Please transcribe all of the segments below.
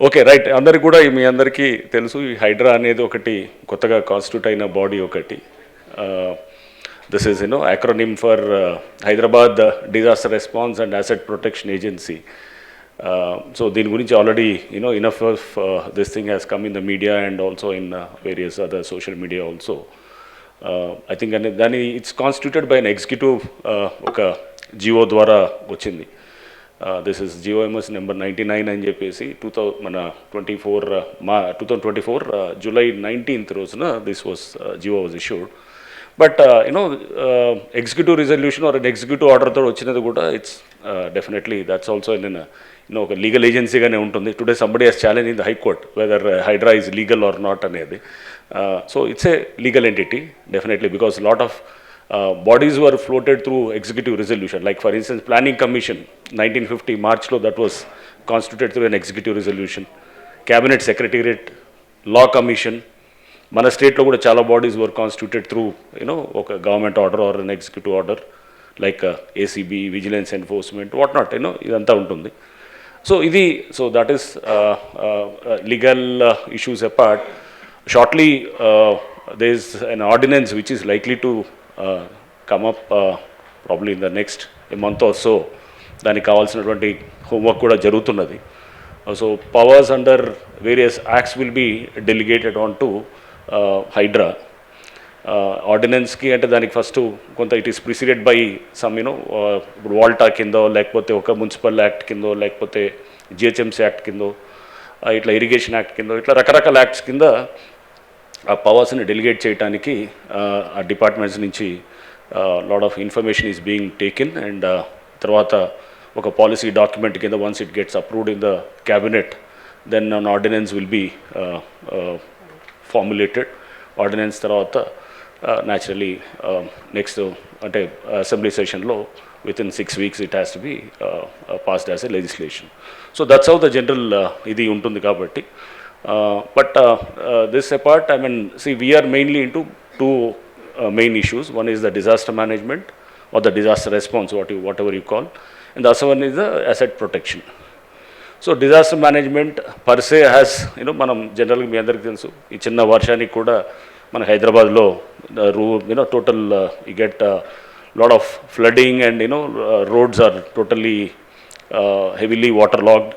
Okay right అందరికి కూడా మీ అందరికీ తెలుసు ఈ హైడ్రా అనేది ఒకటి కొత్తగా కాన్స్టిట్యూట్ అయిన బాడీ ఒకటి this is you know acronym for Hyderabad disaster response and asset protection agency. So దీని గురించి already enough of this thing has come in the media and also in various other social media also. I think దాని it's constituted by an executive ఒక GO ద్వారా వచ్చింది. This is GOMs number 99 అని చెప్పేసి 2024 July 19th రోజున this was GO was issued. But executive resolution or executive ఆర్డర్తో వచ్చినది కూడా it's definitely that's also in ఒక లీగల్ ఏజెన్సీగానే ఉంటుంది. Today somebody has challenge in the high court whether HYDRAA is legal or not అనేది. So it's a legal entity definitely because lot of bodies were floated through executive resolution. Like for instance, Planning Commission, 1950 March lo that was constituted through an executive resolution. Cabinet Secretariat, Law Commission, మన స్టేట్లో కూడా చాలా bodies వర్ constituted through ఒక government order or an executive order like ACB, vigilance enforcement, what not ఇదంతా ఉంటుంది. So that is legal issues apart. Shortly there is an ordinance which is likely to come up probably in the next month or so. దానికి కావాల్సినటువంటి homework కూడా జరుగుతున్నది. So powers under various acts will be delegated on to HYDRAA. ఆర్డినెన్స్కి అంటే దానికి first కొంత it is preceded by some ఇప్పుడు వాల్టా కిందో లేకపోతే ఒక మున్సిపల్ యాక్ట్ కిందో లేకపోతే జిహెచ్ఎంసీ యాక్ట్ కిందో ఇట్లా ఇరిగేషన్ యాక్ట్ కిందో ఇట్లా రకరకాల యాక్ట్స్ కింద ఆ పవర్స్ని డెలిగేట్ చేయడానికి ఆ డిపార్ట్మెంట్స్ నుంచి lot of information is being taken and తర్వాత ఒక పాలసీ డాక్యుమెంట్ కింద once it gets approved in the cabinet then an ordinance will be formulated. Ordinance తర్వాత న్యాచురలీ నెక్స్ట్ అంటే అసెంబ్లీ సెషన్లో within 6 weeks it has to be passed as a legislation. So that's how the general ఇది ఉంటుంది కాబట్టి. But this apart, I mean, see, we are mainly into two main issues. One is the disaster management or the disaster response, whatever you call, and the other one is the asset protection. So disaster management per se has, మనం జనరల్గా మీ అందరికీ తెలుసు ఈ చిన్న వర్షానికి కూడా మన హైదరాబాద్లో total you get lot of flooding and roads are totally heavily waterlogged.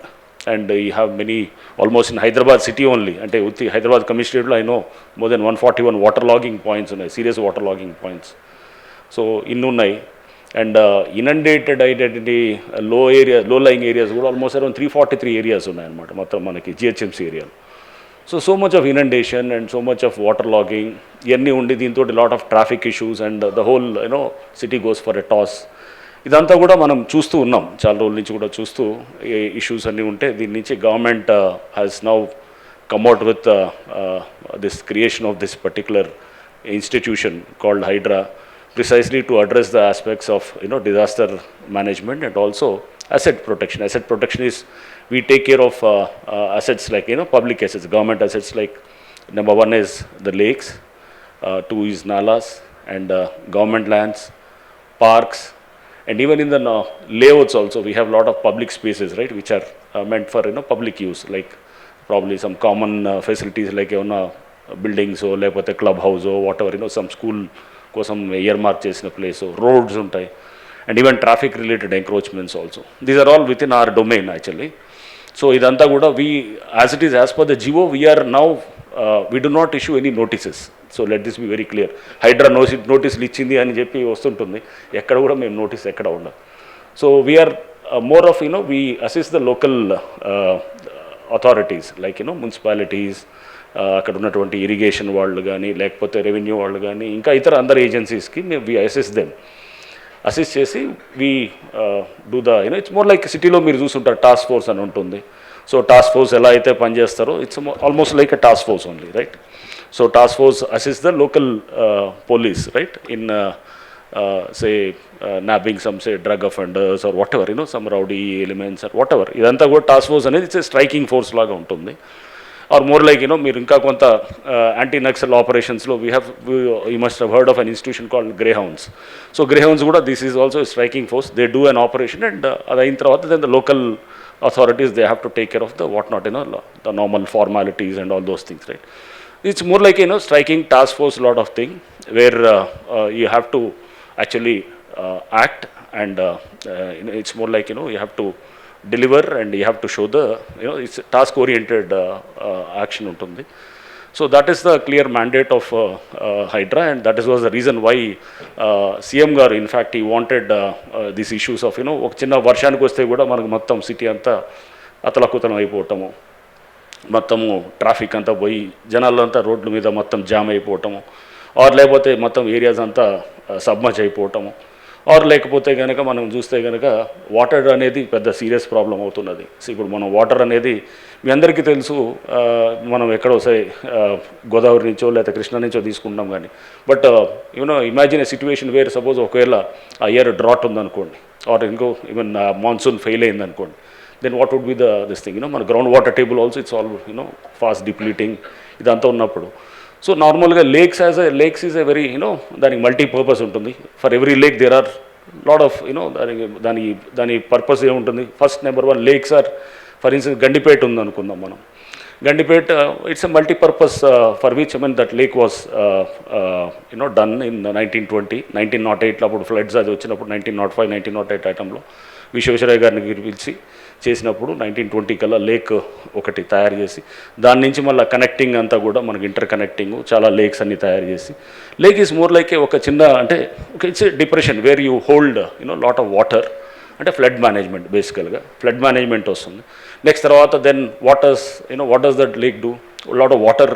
And you have many, almost in Hyderabad city only, ante utti Hyderabad commissionerate lo I know more than 141 waterlogging points unnai, serious waterlogging points. So innunnai and inundated identity low lying areas kuda almost around 343 areas unnai anamata mottham manaki GHMC area. So much of inundation and so much of waterlogging ఇవన్నీ ఉండి దీంతో lot of traffic issues and the whole city goes for a toss. ఇదంతా కూడా మనం చూస్తూ ఉన్నాం, చాలా రోజుల నుంచి కూడా చూస్తూ ఇష్యూస్ అన్నీ ఉంటే దీని నుంచి government has now come out with this creation of this particular institution called HYDRAA precisely to address the aspects of disaster management and also asset protection. Asset protection is we take care of assets like public assets, government assets like number one is the lakes, two is nalas and government lands, parks, and even in the layouts also we have a lot of public spaces, right, which are meant for public use, like probably some common facilities like buildings or like a club house or whatever, some school కోసం year mark చేసిన place, roads ఉంటాయి and even traffic related encroachments also. These are all within our domain actually. So ఇదంతా కూడా as it is as per the GO we are now we do not issue any notices. So let this be very clear. Hydraa నోటీసులు ఇచ్చింది అని చెప్పి వస్తుంటుంది, ఎక్కడ కూడా మేము నోటీస్ ఎక్కడ ఉండదు. So we are more of we assist the local authorities like municipalities, అక్కడ ఉన్నటువంటి ఇరిగేషన్ వాళ్ళు కానీ లేకపోతే రెవెన్యూ వాళ్ళు కానీ ఇంకా ఇతర అందరు ఏజెన్సీస్కి మేము వి అసిస్ట్ చేసి we do the it's more like సిటీలో మీరు చూస్తుంటారు టాస్క్ ఫోర్స్ అని ఉంటుంది. సో టాస్క్ ఫోర్స్ ఎలా అయితే పనిచేస్తారో it's almost like a task force only, right. So task force assist the local police, right, in say nabbing some say drug offenders or whatever, some rowdy elements or whatever. ఇదంతా కూడా task force అనేది it's striking force లాగా ఉంటుంది. Or more like మీరు ఇంకా కొంత anti Naxal ఆపరేషన్స్లో you must have heard of an institution called Greyhounds. So Greyhounds కూడా this is also striking force. They do an operation and అది అయిన తర్వాత then the local authorities, they have to take care of the whatnot, the normal formalities and all those things, right? It's more like, striking task force lot of thing where you have to actually act, and it's more like, you have to deliver, and you have to show the, it's task oriented action ఉంటుంది. So that is the clear mandate of Hydra, and that was the reason why CM garu, in fact, he wanted these issues of, ఒక చిన్న వర్షానికి వస్తే కూడా మనకు మొత్తం city అంతా అతలకుతలం అయిపోవటము, మొత్తము ట్రాఫిక్ అంతా పోయి జనాలంతా రోడ్ల మీద మొత్తం జామ్ అయిపోవటము, ఆర్ లేకపోతే మొత్తం ఏరియాస్ అంతా సబ్మర్జ్ అయిపోవటము, ఆర్ లేకపోతే కనుక మనం చూస్తే కనుక వాటర్ అనేది పెద్ద సీరియస్ ప్రాబ్లం అవుతున్నది. సో ఇప్పుడు మనం వాటర్ అనేది మీ అందరికీ తెలుసు, మనం ఎక్కడో సే గోదావరి నుంచో లేదా కృష్ణా నుంచో తీసుకుంటాం కానీ, but imagine a situation where suppose ఒకవేళ ఆ ఇయర్ డ్రాట్ ఉందనుకోండి, ఆర్ ఇంకో ఈవెన్ మాన్సూన్ ఫెయిల్ అయిందనుకోండి, then what would be this thing, మన ground water table also it's all fast depleting, ఇదంతా ఉన్నప్పుడు. సో నార్మల్గా లేక్స్ ఈజ్ ఎ వెరీ దానికి మల్టీపర్పస్ ఉంటుంది. For every lake there are lot of దాని purpose ఏముంటుంది. First number 1 lakes are, for instance Gandipet ఉందనుకుందాం మనం. Gandipet it's a multipurpose for which that lake was done in 1920, 1908 అప్పుడు ఫ్లడ్స్ అది వచ్చినప్పుడు 1905, 1908 ఐటంలో విశ్వేశ్వరయ్య గారిని పిలిచి చేసినప్పుడు 1920 కల్లా లేక్ ఒకటి తయారు చేసి, దాని నుంచి మళ్ళీ కనెక్టింగ్ అంతా కూడా మనకి ఇంటర్ కనెక్టింగ్ చాలా లేక్స్ అన్ని తయారు చేసి, లేక్ ఈజ్ మోర్ లైక్ ఒక చిన్న, అంటే it's depression where you hold lot of water, అంటే ఫ్లడ్ మేనేజ్మెంట్, బేసికల్గా ఫ్లడ్ మేనేజ్మెంట్ వస్తుంది. నెక్స్ట్ తర్వాత then what does that lake do, lot of water